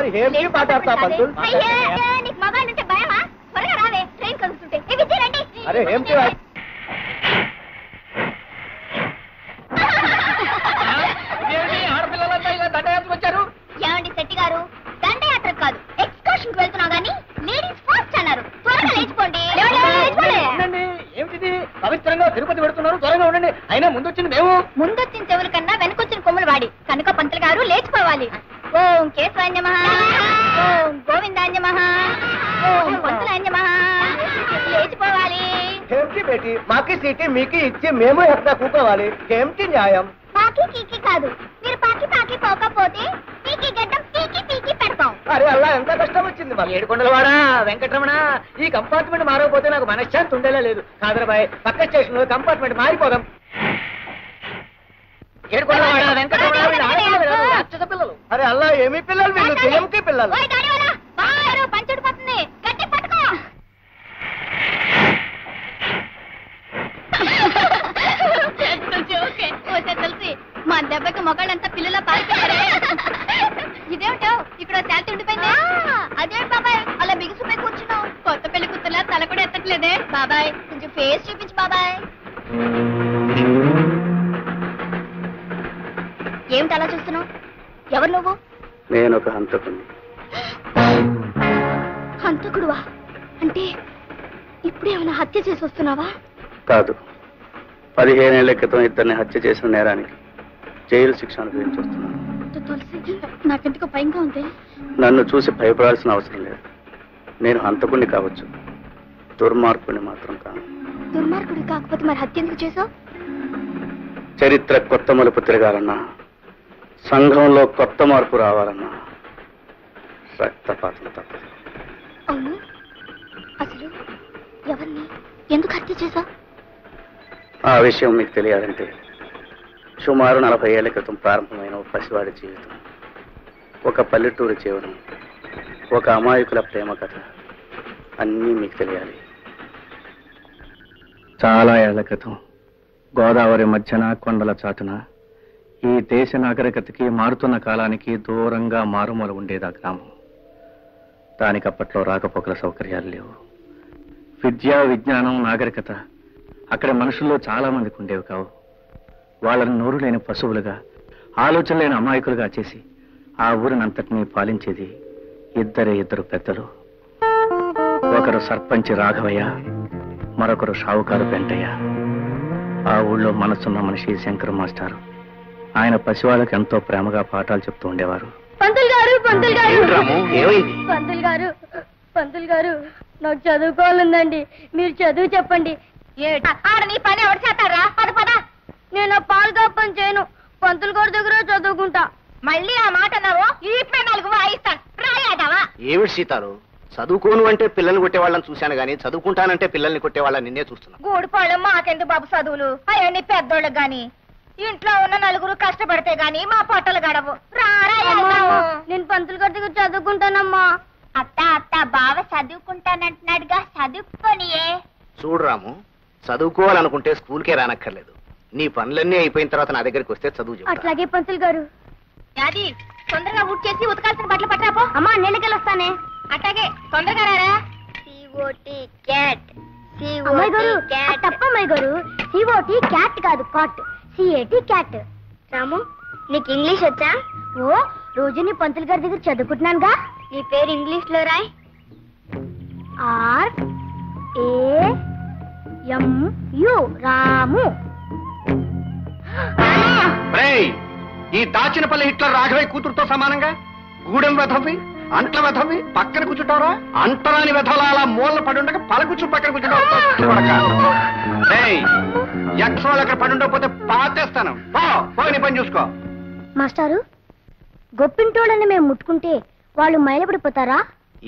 ఏమి మాట్లాడతా పంతులు? నీకు మొబైల్ అంటే భయమా? త్వరగా రావే, ట్రైన్ కలుగుతుంటే. రండి. అరే ఏమిటి ఆడపిల్లలంతా ఇలా దండయాత్ర వచ్చారు? ఏమండి శెట్టి గారు, దండయాత్ర కాదు, ఎక్స్కర్షన్ కి వెళ్తున్నావు గానీ లేడీస్ ఫస్ట్ అన్నారు. త్వరగా లేచిపోండి. ఏమిటి పవిత్రంగా తిరుపతి పెడుతున్నారు? త్వరగా ఉండండి. అయినా ముందొచ్చింది మేము. ముందొచ్చిన చెవుల కన్నా వెనకొచ్చిన కొమ్ములు వాడి కనుక పంతులు గారు లేచిపోవాలి. ఓం కేశవాన్యమః, ఓం గోవిందాన్యమః, ఓం పంతులాన్యమః. లేచిపోవాలి. ఏమిటి బేటి, మాకి సీటీ మీకు ఇచ్చి మేము ఎక్కడ కూకోవాలి? ఏమిటి న్యాయం? పాకి కీకి కాదు, మీరు పాకి పాకి పోకపోతే పీకి గడ్డం పీకి పీకి పెడతాం. అరే అలా ఎంత కష్టం వచ్చింది మాకు. ఏడుకొండలవాడా వెంకటరమణ, ఈ కంపార్ట్మెంట్ మారకపోతే నాకు మనశ్శాంతి ఉండేలా లేదు. కాదరబాయ్, పక్క స్టేషన్ లో కంపార్ట్మెంట్ మారిపోదాం. ఏడుకొండలవాడా వెంకటరమణ, రాక్షస పిల్లలు. అరే అలా ఏమి పిల్లలు? వీళ్ళు దెయ్యంకి పిల్లలు. పంచుడు పోతుంది, గట్టి పట్టుకో. తెలిసి మా దెబ్బకి మొగాళ్ళంతా పిల్లల పారిపోయారే. ఇదేమిటో ఇక్కడ శాంతి ఉండిపోయింది. అదే బాబాయ్, అలా బిగుసిపోయి కూర్చున్నావు. కొత్త పెళ్లి కూతురులా తల కూడా ఎత్తట్లేదే. బాబాయ్ కొంచెం ఫేస్ చూపించు బాబాయ్. ఏమిటి అలా చూస్తున్నావు? ఎవరు నువ్వు? నేను ఒక హంతకుడిని. హంతకుడువా? అంటే ఇప్పుడేమైనా హత్య చేసి వస్తున్నావా? కాదు, 15 ఏళ్ల క్రితం ఇద్దరిని హత్య చేసిన నేరానికి జైలు శిక్ష అనుభవించి వస్తున్నాను. తులసి, నాకెందుకు భయంగా ఉంది. నన్ను చూసి భయపడాల్సిన అవసరం లేదు. నేను హంతకుడిని కావచ్చు, దుర్మార్గుడిని మాత్రం కాను. దుర్మార్గుడి కాకపోతే మరి హత్య ఎందుకు చేసావు? చరిత్ర కొత్త మలుపు తిరగాలన్నా, సంఘంలో కొత్త మార్పు రావాలన్నా రక్తపాతం తప్పదు. అవును, అసలు ఎవరిని ఎందుకు హత్య చేసావు? ఆ విషయం మీకు తెలియాలంటే సుమారు 40 ఏళ్ల క్రితం ప్రారంభమైన ఒక పసివాడి జీవితం, ఒక పల్లెటూరు జీవనం, ఒక అమాయకుల ప్రేమ కథ అన్నీ మీకు తెలియాలి. చాలా ఏళ్ల క్రితం గోదావరి మధ్యన కొండల చాటున ఈ దేశ నాగరికతకి మారుతున్న కాలానికి దూరంగా మారుమూల ఉండేది ఆ గ్రామం. దానికి అప్పట్లో రాకపోకల సౌకర్యాలు లేవు. విద్య, విజ్ఞానం, నాగరికత అక్కడ మనుషుల్లో చాలా మందికి ఉండేవి కావు. వాళ్ళని నోరు లేని పశువులుగా, ఆలోచన లేని అమాయకులుగా చేసి ఆ ఊరినంతటినీ పాలించేది ఇద్దరు పెద్దలు. ఒకరు సర్పంచ్ రాఘవయ్య, మరొకరు షావుకారు పెంటయ్య. ఆ ఊళ్ళో మనసున్న మనిషి శంకర్ మాస్టారు. ఆయన పసివాళ్ళకి ఎంతో ప్రేమగా పాఠాలు చెప్తూ ఉండేవారు. పంతులు గారు, పంతులు గారు, ఏమైంది? పంతులు గారు, నాకు చదువుకోవాలందండి. మీరు చదువు చెప్పండి. ఆడ నీ పని ఎవరు చేస్తారా? పద. నేను పాలుగా పని చేయను, పంతులు గారి దగ్గర చదువుకుంటా. మళ్ళీ ఆ మాట అన్నావు, ఈ 4 వాయిస్తాను. రాయాదావా? ఏమిటి సీతారు, చదువుకోను అంటే పిల్లల్ని కొట్టేవాళ్ళని చూశాను గానీ చదువుకుంటానంటే పిల్లల్ని కొట్టేవాళ్ళని నిన్నే చూస్తున్నా. గూడిపాళ్ళు మాకెందుకు బాబు చదువులు? అవన్నీ పెద్దోళ్ళకి గాని, ఇంట్లో ఉన్న 4 కష్టపడితే గాని మా పొట్టలు గడవు. నేను పంతులు గారి దగ్గర చదువుకుంటానమ్మా. అత్త బావ చదువుకుంటానంటున్నాడుగా, చదువుకోనియే. చూడు రాము, చదువుకోవాలనుకుంటే స్కూల్కే రానక్కర్లేదు. నీ పనులన్నీ అయిపోయిన తర్వాత నా దగ్గరికి వస్తే చదువు చెప్తా. అట్లాగే పంతులు గారు. అది తొందరగా ఊట్ చేసి ఉతకాల్సిన బట్టలు పట్టాపో. అమ్మా నేనకెళ్ళి వస్తానే. అట్లాగే తొందరగా రారా. తప్పమ్మాయి గారు, COT క్యాట్ కాదు, కాట్. CAT cat. రాము, నీకు ఇంగ్లీష్ వచ్చా? ఓ, రోజు నీ పంతులు గారి దగ్గర చదువుకుంటున్నానుగా. నీ పేరు ఇంగ్లీష్ లో రాయ్. RAMU, రాము. ఈ దాచినపల్లి హిట్లర్ రాఘవయ్య కూతురుతో సమానంగా గూడెం వెధవి, అంట్ల వెధవి పక్కన కూర్చుంటారా? అంటరాని వెధవల అలా మూలన పడుండగా పలకూర్చు పక్కన కూర్చుంటావు. ఎక్స్ట్రాలు అక్కడ పడుండకపోతే పాతేస్తాను. పోయి పని చూసుకో. మాస్టారు, గొప్పింటోళ్ళని మేము ముట్టుకుంటే వాళ్ళు మైలపడిపోతారా?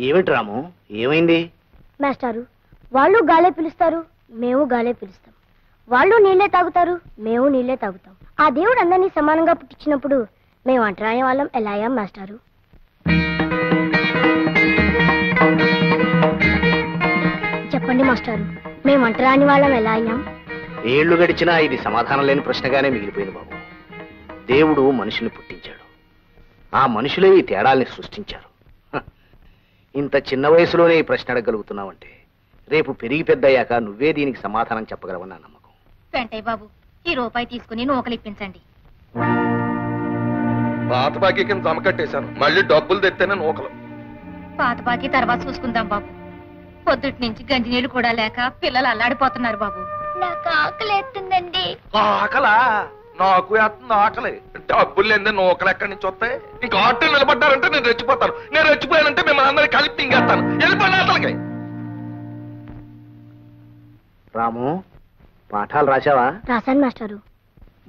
ఏమిటి రాము, ఏమైంది? మాస్టారు, వాళ్ళు గాలే పిలుస్తారు, మేము గాలే పిలుస్తాం. వాళ్ళు నీళ్లే తాగుతారు, మేము నీళ్లే తాగుతాం. ఆ దేవుడు అందరినీ సమానంగా పుట్టించినప్పుడు మేము అంటరాని వాళ్ళం ఎలా అయ్యాం మాస్టారు? చెప్పండి మాస్టారు, మేము అంటరాని వాళ్ళం ఎలా అయ్యాం? ఏళ్లు గడిచినా ఇది సమాధానం లేని ప్రశ్నగానే మిగిలిపోయింది బాబు. దేవుడు మనిషిని పుట్టించాడు, ఆ మనుషులే ఈ తేడాల్ని సృష్టించారు. ఇంత చిన్న వయసులోనే ఈ ప్రశ్న అడగగలుగుతున్నావంటే రేపు పెరిగి పెద్దయ్యాక నువ్వే దీనికి సమాధానం చెప్పగలవని నా నమ్మకం. వెంటయ్య బాబు, ఈ రూపాయి తీసుకుని నూకలు ఇప్పించండి. పాత బాకీ కింద జమ కట్టేశాను, మళ్ళీ డబ్బులు తెత్తేనే నూకలు. పాత బాకీ తర్వాత చూసుకుందాం బాబు. పొద్దుటి నుంచి గంజి నీళ్లు కూడా లేక పిల్లలు అల్లాడిపోతున్నారు బాబు. నాకు ఆకలి ఎత్తుందండి. ఆకలా? నాకు వేస్తుంది ఆకలి. డబ్బులు లేదే నూకలు ఎక్కడి నుంచి వస్తాయి? ఇంకా ఆటలు నిలబడ్డారంటే నేను రెచ్చిపోతాను. నేను రెచ్చిపోయానంటే మిమ్మల్ని అందరికీ కలిపి తింగేస్తాను. వెళ్ళిపోయిన అసలుకి. రాము, పాఠాలు రాశావా? రాశాను మాస్టారు.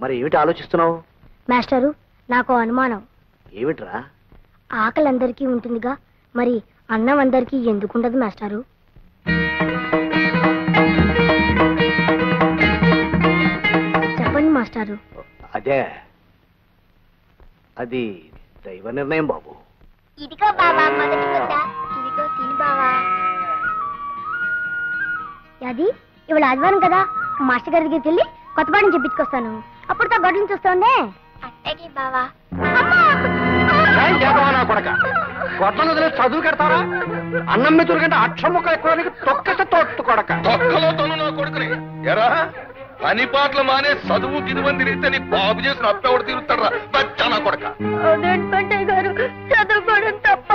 మరి ఏమిటి ఆలోచిస్తున్నావు? మాస్టారు, నాకు అనుమానం. ఏమిట్రా? ఆకలి అందరికీ ఉంటుందిగా, మరి అన్నం అందరికీ ఎందుకుండదు మాస్టారు? చెప్పండి మాస్టారు. అదే, అది దైవ నిర్ణయం బాబు. ఇదిగో బావా మొదటి ముద్ద. ఇదిగో తిని బావా. అది ఇవాళ ఆదివారం కదా, మాస్టర్ గారి దగ్గరికి వెళ్ళి కొత్త పాఠం చెప్పించుకొస్తాను. అప్పుడు తా గొడవలు చూస్తుండే. అట్టకి బావా. గొడ్లను వదిలే చదువు కడతారా? అన్నం మీద కంటే అక్షం ముక్క ఎక్కువ తొక్కట తోట్టు కొడక. తొక్కలోతోను నా కొడుకుని ఎరా పని పాటలు మానే చదువు గిదువని తిరిగితే నీ బాబు చేసిన అప్పెవడు తిరుగుతాడు రా బచ్చా నా కొడక. గారు చదువుకోవడం తప్ప.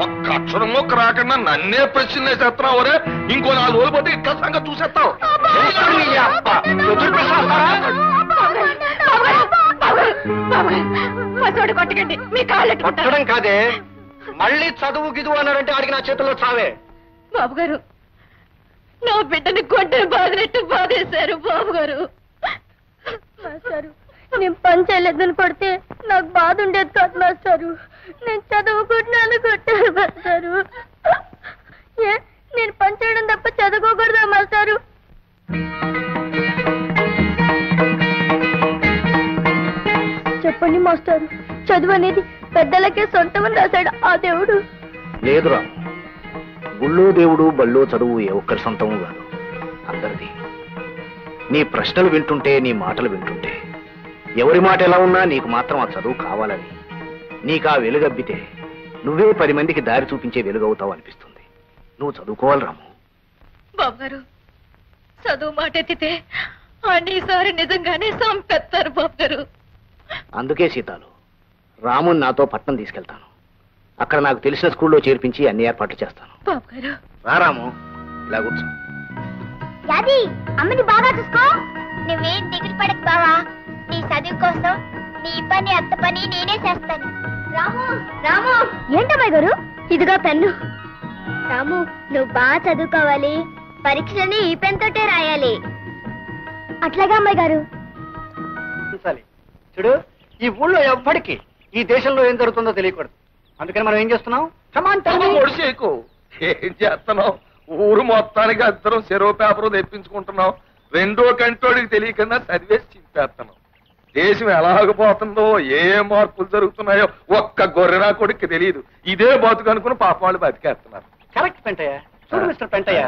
ఒక్క అక్షరం మొక్క రాకుండా నన్నే ప్రశ్నలు వేసేస్తున్నావు రే. ఇంకో 4 రోజులు పోతే ఇట్లా సంగతి చూసేస్తావు. కొట్టకండి, మీ కాళ్ళు కొట్టడం కాదే, మళ్ళీ చదువు గిదువు అన్నాడంటే ఆడికి నా చేతుల్లో చావే. బాబు గారు, నా బిడ్డని కొట్టని బాధనట్టు బాధేశారు బాబు గారు. మాస్టారు, నేను పని చేయలేదని కొడితే నాకు బాధ ఉండేది కాదు మాస్టారు. నేను చదువుకుంటున్నాను కొట్టారు మాస్టారు. నేను పని చేయడం తప్ప చదువుకోకూడదా మాస్టారు? చెప్పండి మాస్టారు, చదువు అనేది పెద్దలకే సొంతమని రాశాడు ఆ దేవుడు. లేదురా, గుళ్ళో దేవుడు బళ్ళో చదువు ఏ ఒక్కరి సొంతము కాదు, అందరిది. నీ ప్రశ్నలు వింటుంటే, నీ మాటలు వింటుంటే ఎవరి మాట ఎలా ఉన్నా నీకు మాత్రం ఆ చదువు కావాలని, నీకా వెలుగబ్బితే నువ్వే 10 మందికి దారి చూపించే వెలుగవుతావు అనిపిస్తుంది. నువ్వు చదువుకోవాలి రాము. బాబు గారు, చదువు మాట ఎత్తితే అన్నిసారి నిజంగానే సంపెత్తారు బాబు గారు. అందుకే సీతాలు, రాముని నాతో పట్నం తీసుకెళ్తాను. అక్కడ నాకు తెలిసిన స్కూల్లో చేర్పించి అన్ని ఏర్పాట్లు చేస్తాను. బాబు గారు, రా రాము, ఇలా కూర్చో. అమ్మని బాగా చూసుకో. నువ్వేం దిగులు పడకు బావా. నీ చదువు కోసం నీ పని అత్త పని నేనే చేస్తాను. రాము, రాము. ఏంటమ్మాయి గారు, ఇదిగో పెన్ను. రాము, నువ్వు బాగా చదువుకోవాలి. పరీక్షని ఈ పెన్ తోటే రాయాలి. అట్లాగా అమ్మాయి గారు. చూడు, ఈ ఊళ్ళో ఎవ్వడికి ఈ దేశంలో ఏం జరుగుతుందో తెలియకూడదు. అందుకని మనం ఏం చేస్తున్నాం? ఒడిసేకు ఏం చేస్తున్నావు? ఊరు మొత్తానికి అందరం చెరో పేపర్ తెప్పించుకుంటున్నాం. 2వ కంటోడికి తెలియకుండా చదివేసి చింపేస్తున్నాం. దేశం ఎలాగపోతుందో, ఏ మార్పులు జరుగుతున్నాయో ఒక్క గొర్రెరా కొడుక్కి తెలియదు. ఇదే బతుకు అనుకుని పాప వాళ్ళు బతికేస్తున్నారు. కరెక్ట్ పెంటయ్య. చూడు మిస్టర్ పెంటయ్య,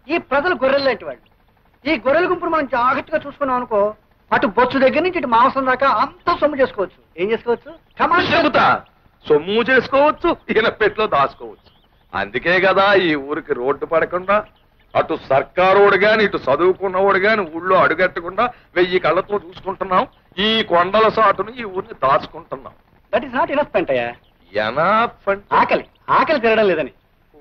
ఈ ప్రజలు గొర్రెలు లాంటి వాళ్ళు. ఈ గొర్రెల గుంపును మనం జాగ్రత్తగా చూసుకున్నాం అనుకో, అటు బొచ్చు దగ్గర నుంచి ఇటు మాంసం దాకా అంతా సొమ్ము చేసుకోవచ్చు. ఏం చేసుకోవచ్చు? చెబుతా, సొమ్ము చేసుకోవచ్చు, ఈయన పెట్లో దాచుకోవచ్చు. అందుకే కదా ఈ ఊరికి రోడ్డు పడకుండా, అటు సర్కారోడు గాని ఇటు చదువుకున్నవాడు గాని ఊళ్ళో అడుగట్టకుండా 1000 కళ్ళతో చూసుకుంటున్నాం. ఈ కొండల సాటును ఈ ఊరిని దాచుకుంటున్నాం. That is not enough Pentayya. Enough అంటే ఆకలి తినడం లేదని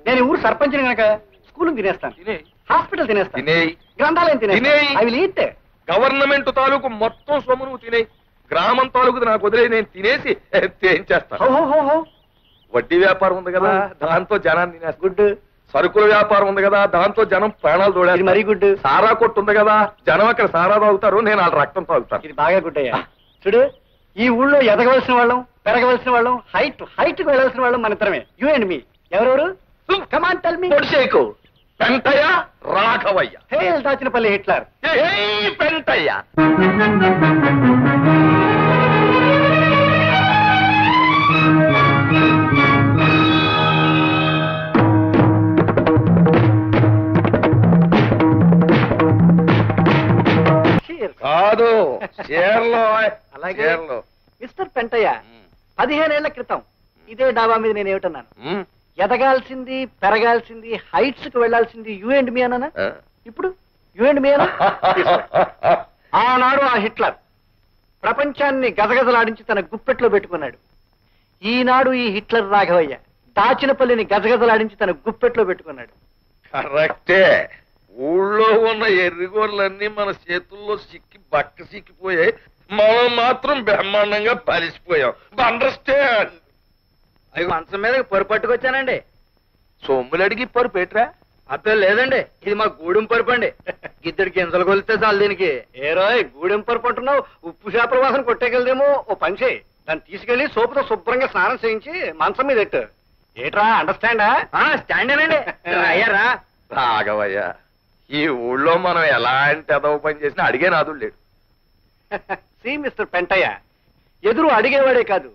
నేను ఊరు సర్పంచిని కనుక స్కూల్ తినేస్తాను, తినేయ్, హాస్పిటల్ తినేస్తాను, తినేయ్, గ్రంథాలయం తినేయ్. తినేస్తాను. I will eat. గవర్నమెంట్ తాలూకు మొత్తం సొమ్ము నువ్వు తినేయి. గ్రామం తాలూకు నాకు వదిలే, నేను తినేసి ఏం చేస్తాను? వడ్డీ వ్యాపారం ఉంది కదా, దాంతో జనాన్ని తినేస్తా. గుడ్. సరుకుల వ్యాపారం ఉంది కదా, దాంతో జనం ప్రాణాలు తోడేది. మరీ గుడ్. సారా కొట్టు ఉంది కదా, జనం అక్కడ సారా తాగుతారు, నేను వాళ్ళ రక్తం తాగుతాను. ఇది బాగా గుడ్ అయ్యా. చూడు, ఈ ఊళ్ళో ఎదగవలసిన వాళ్ళం, పెరగవలసిన వాళ్ళం, హైట్ కు వెళ్ళవలసిన వాళ్ళం మన ఇద్దరమే. You and me. ఎవరెవరు? Come on tell me. పొడిసేకు. పెంటయ్య, రాఘవయ్య. Hail Dachinapalli Hitler. పెంటయ్య. కాదు, చీరలో. అలాగే మిస్టర్ పెంటయ్య, 15 ఏళ్ల క్రితం ఇదే డాబా మీద నేను ఏమిటన్నాను? ఎదగాల్సింది పెరగాల్సింది హైట్స్ కి వెళ్లాల్సింది యూ అండ్ మీ అన్నా ఇప్పుడు యూ అండ్ మీ అన్నా ఆనాడు ఆ హిట్లర్ ప్రపంచాన్ని గజగజలాడించి తన గుప్పెట్లో పెట్టుకున్నాడు. ఈనాడు ఈ హిట్లర్ రాఘవయ్య దాచినపల్లిని గజగజలాడించి తన గుప్పెట్లో పెట్టుకున్నాడు. కరెక్టే. ఊళ్ళో ఉన్న ఎర్రిగోర్లన్నీ మన చేతుల్లో బక్క సిక్కిపోయాయి. మనం మాత్రం బ్రహ్మాండంగా పలిసిపోయాం. అండర్స్టాండ్. అవి మంచం మీద పొరు పట్టుకొచ్చానండి. సొమ్ములు అడిగి పరు పెట్టరా? అప్పుడు లేదండి, ఇది మా గూడెం పరుపు అండి. గిద్దెడి గింజలు కొలితే చాలు దీనికి. ఏరోయ్ గూడెం పరుపు అంటున్నావు, ఉప్పు చేపల వాసన కొట్టేకెళ్దేమో. ఓ పని చేయి, దాన్ని తీసుకెళ్లి సోపుతో శుభ్రంగా స్నానం చేయించి మంచం మీద ఎట్టు. ఏట్రా అండర్స్టాండా? స్టాండేనండి. అయ్యారా రాఘవయ్య, ఈ ఊళ్ళో మనం ఎలాంటి అదవ పని చేసినా అడిగే నాదుడు లేడు. సి మిస్టర్ పెంటయ్య, ఎదురు అడిగేవాడే కాదు,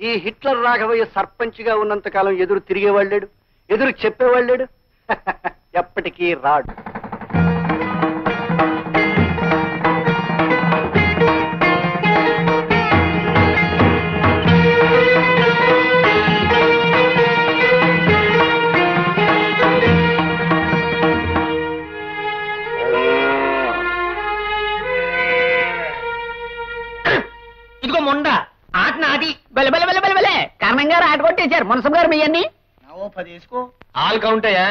ఈ హిట్లర్ రాఘవయ్య సర్పంచ్గా ఉన్నంత కాలం ఎదురు తిరిగేవాడు లేడు, ఎదురు చెప్పేవాడు లేడు. ఎప్పటికీ రాడు. ఇదిగో మొండ ఆట నాటి బెలబెలబెలబెలబెలే కారణం గారు ఆట కొట్టేశారు. మునసం గారు మీ అన్ని 10 వేసుకో. ఆల్ కౌంట్ అయ్యా.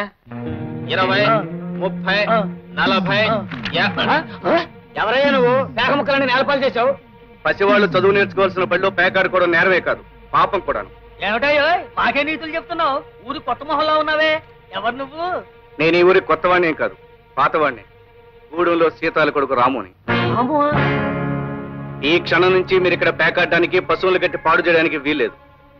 20, 30, 40. ఎవరయ్యా నువ్వు? పేక ముక్కలని నేలపాలు చేశావు. పసివాళ్ళు చదువు నేర్చుకోవాల్సిన బడిలో పేకాడుకోవడం నేరమే కాదు, పాపం కూడాను. ఏమిటయ్యో మాకే నీతులు చెప్తున్నావు? ఊరు కొత్త మొహల్లా ఉన్నావే, ఎవరు నువ్వు? నేను ఈ ఊరికి కొత్తవాణ్ణేం కాదు, పాతవాణ్ణి. గూడెంలో సీతాల కొడుకు రాముని. ఈ క్షణం నుంచి మీరు ఇక్కడ పేకాడడానికి, పశువులు గట్టి పాడు చేయడానికి వీల్లేదు.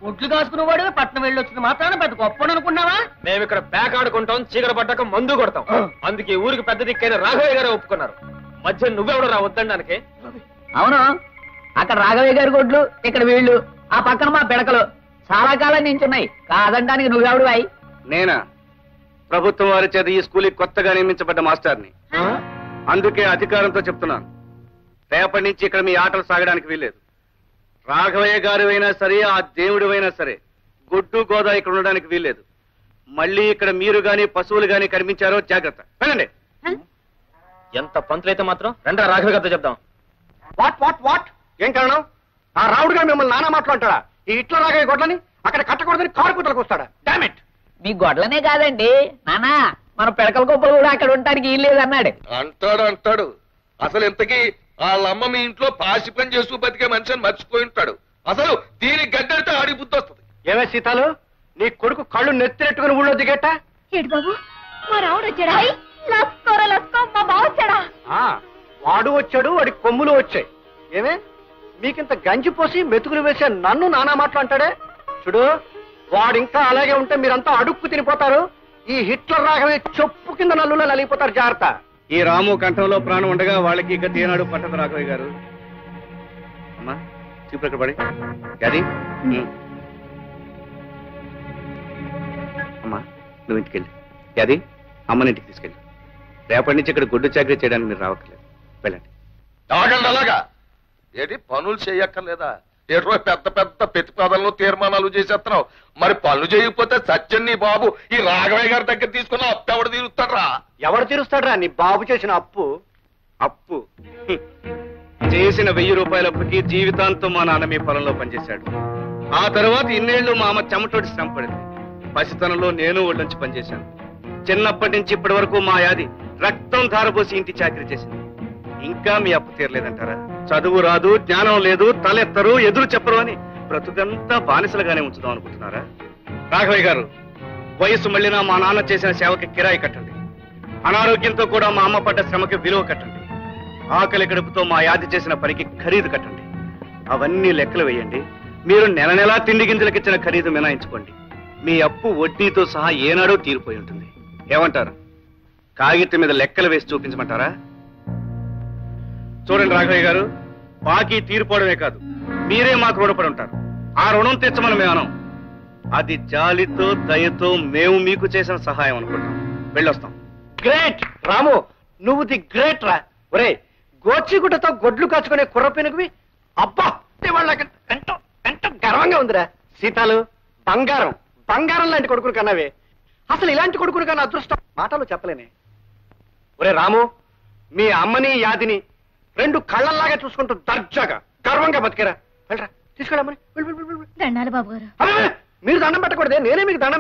ఒడ్లు కాసుకునేవాడు పట్నం వెళ్ళి వచ్చిన మాత్రాన పెద్ద గొప్పని అనుకున్నావా? మేము ఇక్కడ పేకాడుకుంటాం, చీకటి పడ్డాక మందు కొడతాం. అందుకే ఊరికి పెద్ద దిక్కైన రాఘవయ్య గారే ఒప్పుకున్నారు. మధ్య నువ్వెవడు రా వద్దడానికి? అవును, అక్కడ రాఘవయ్య గారి గొడ్లు, ఇక్కడ వీళ్ళు, ఆ పక్కన మా పిడకలు చాలా కాలం నించున్నాయి. కాదంటానికి నువ్వెవడు అయి? నేనా? ప్రభుత్వం వారి చేత ఈ స్కూల్కి కొత్తగా నియమించబడ్డ మాస్టర్ని. అందుకే అధికారంతో చెప్తున్నాను, రేపటి నుంచి ఇక్కడ మీ ఆటలు సాగడానికి వీల్లేదు. రాఘవయ్య గారు అయినా సరే, ఆ దేవుడు అయినా సరే, గొడ్డు గోదా ఇక్కడ ఉండడానికి వీల్లేదు. మళ్ళీ ఇక్కడ మీరు గాని పశువులు గాని కనిపించారో జాగ్రత్త. వెళ్ళండి. ఎంత పంతులైతే మాత్రం రండి రాఘవ గారితో చెప్దాం. వాట్ వాట్ వాట్ ఏం కారణం? ఆ రావుడు గారు మిమ్మల్ని నానా మాట్లాడతాడా? ఈ ఇట్లా రాఘవయ్య గొడ్లని అక్కడ కట్టకూడదని కారు కుట్టలకు వస్తాడా? డామిట్. మీ గొడ్లనే కాదండి నానా, మన పిడకల గొప్పలు కూడా అక్కడ ఉండడానికి వీల్లేదన్నాడు. అంటాడు. అసలు ఇంతకీ వాళ్ళమ్మ మీ ఇంట్లో పాసి పని చేస్తూ బతికే మనిషిని మర్చిపోయి ఉంటాడు. అసలు దీనికి గడ్డడితే ఆడి బుద్ధి వస్తుంది. ఏమే సీతాలు, నీ కొడుకు కళ్ళు నెత్తినెట్టుకుని ఊళ్ళో దిగేట? ఏడు బాబు, మా రావుడు వచ్చాడా? లస్కోరా లస్కో, మా బావ వచ్చాడా? వాడు వచ్చాడు, వాడి కొమ్ములు వచ్చాయి. ఏమే మీకింత గంజి పోసి మెతుకులు వేసే నన్ను నానా మాటలు అంటాడే? చూడు, వాడు ఇంకా అలాగే ఉంటే మీరంతా అడుక్కు తినిపోతారు. ఈ హిట్లర్ రాఘవే చెప్పు కింద నల్లులో నలిగిపోతారు. జాగ్రత్త. ఈ రాము కంఠంలో ప్రాణం ఉండగా వాళ్ళకి ఇక ఏనాడు పట్టదు రాఘవయ్య గారు. అమ్మా చూపు ఎక్కడ పడి అది అమ్మా నువ్వు ఇంటికెళ్ళి అది అమ్మని ఇంటికి తీసుకెళ్ళి. రేపటి నుంచి ఇక్కడ గుడ్డు చాకరీ చేయడానికి మీరు రావట్లేదు. వెళ్ళండి. ఆగండి. అలాగా ఏంటి పనులు చేయక్కర్లేదా? ఏటో పెద్ద పెద్ద ప్రతిపాదనలు తీర్మానాలు చేసేస్తున్నావు. మరి పనులు చేయకపోతే సత్యం నీ బాబు ఈ రాఘవయ్య గారి దగ్గర తీసుకున్న అప్పు ఎవడు తీరుస్తాడ్రా? ఎవడు తీరుస్తాడ్రా నీ బాబు చేసిన అప్పు? అప్పు చేసిన 1000 రూపాయల అప్పుకి జీవితాంతం మా నాన్న మీ పొలంలో పనిచేశాడు. ఆ తర్వాత ఇన్నేళ్లు మా అమ్మ చెమటోటి శ్రమ పడింది. పసితనంలో నేను ఒళ్ళొంచి పనిచేశాను. చిన్నప్పటి నుంచి ఇప్పటి వరకు మా యాది రక్తం ధారపోసి ఇంటి చాకరీ చేసింది. ఇంకా మీ అప్పు తీరలేదంటారా? చదువు రాదు, జ్ఞానం లేదు, తలెత్తరు, ఎదురు చెప్పరు అని బ్రతుకంతా బానిసలుగానే ఉంచుదాం అనుకుంటున్నారా? రాఘవయ్య గారు, వయసు మళ్ళినా మా నాన్న చేసిన సేవకి కిరాయి కట్టండి. అనారోగ్యంతో కూడా మా అమ్మ పడ్డ శ్రమకి విలువ కట్టండి. ఆకలి గడుపుతో మా యాది చేసిన పనికి ఖరీదు కట్టండి. అవన్నీ లెక్కలు వేయండి. మీరు నెల నెలా తిండి గింజలకిచ్చిన ఖరీదు మినాయించుకోండి. మీ అప్పు వడ్డీతో సహా ఏనాడో తీరిపోయి ఉంటుంది. ఏమంటారు? కాగితం మీద లెక్కలు వేసి చూపించమంటారా? చూడండి రాఘవయ్య గారు, బాకీ తీరిపోవడమే కాదు, మీరే మాకు రుణపడి ఉంటారు. ఆ రుణం తెచ్చమని మేము అనం. అది జాలితో దయతో మేము మీకు చేసిన సహాయం అనుకుంటాం. వెళ్ళొస్తాం. గ్రేట్ రాము, నువ్వు ది గ్రేట్ రా. ఒరే, గోచిగుడ్డతో గొడ్లు కాచుకునే కుర్రపెనుగువి. అబ్బా, వాళ్ళకి ఎంతో ఎంతో గర్వంగా ఉందిరా. సీతాలు, బంగారం బంగారం లాంటి కొడుకుని కన్నావే. అసలు ఇలాంటి కొడుకుని కన్నా అదృష్టం మాటలు చెప్పలేనే. ఒరే రాము, మీ అమ్మని యాదిని 2 కళ్ళల్లాగా చూసుకుంటూ దర్జాగా గర్వంగా బతికేరా. వెళ్ళరా, తీసుకెళ్ళమని. దండాలు బాబు గారు. మీరు దండం పెట్టకూడదే, నేనే మీకు దండం